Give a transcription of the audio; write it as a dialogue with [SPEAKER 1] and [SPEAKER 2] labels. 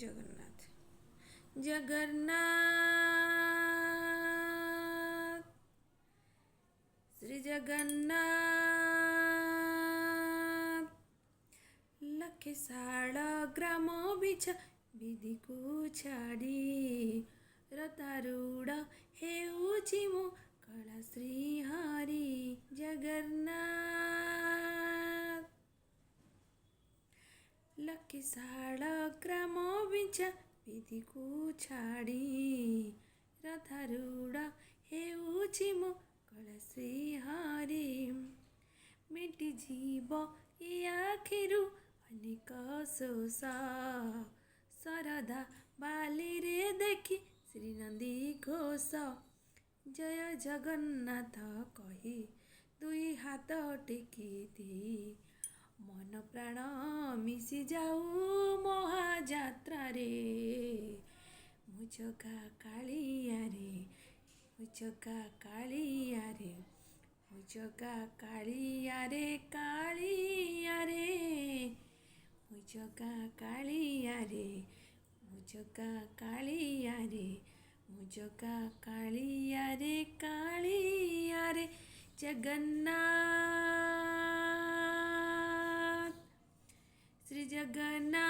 [SPEAKER 1] ଜଗନ୍ନାଥ। ଜଗନ୍ନାଥ ଶ୍ରୀ ଜଗନ୍ନାଥ ଲକ୍ଷେ ଶାଳ ଗ୍ରାମ ବିଛା ବିଧିକୁ ଛାଡ଼ି ରତାରୂଢ଼ ହେଉଛି ମୋ କଳା ଶ୍ରୀହରି। ଜଗନ୍ନାଥ ଲକ୍ଷେ ଶାଳ ଗ୍ରାମ ବିଛା ବିଧିକୁ ଛାଡ଼ି ରଥାରୂଢ଼ ହେଉଛି ମୋ କଳା ଶ୍ରୀହରି। ମିଟିଯିବ ଏ ଆଖିରୁ ଅନେକ ଶୋଷ ଶରଧା ବାଲିରେ ଦେଖି ଶ୍ରୀନନ୍ଦୀ ଘୋଷ। ଜୟ ଜଗନ୍ନାଥ କହି ଦୁଇ ହାତ ଟେକି ଦେଇ ମନ ପ୍ରାଣ ମିଶି ଯାଉ ମହାଯାତ୍ରାରେ। ମୋ ଜଗା କାଳିଆରେ, ମୋ ଜଗା କାଳିଆରେ, ମୋ ଜଗା କାଳିଆରେ କାଳିଆରେ, ମୋ ଜଗା କାଳିଆରେ, ମୋ ଜଗା କାଳିଆରେ, ମୋ ଜଗା କାଳିଆରେ କାଳିଆରେ। ଜଗନ୍ନାଥ ଶ୍ରୀ ଜଗନ୍ନାଥ।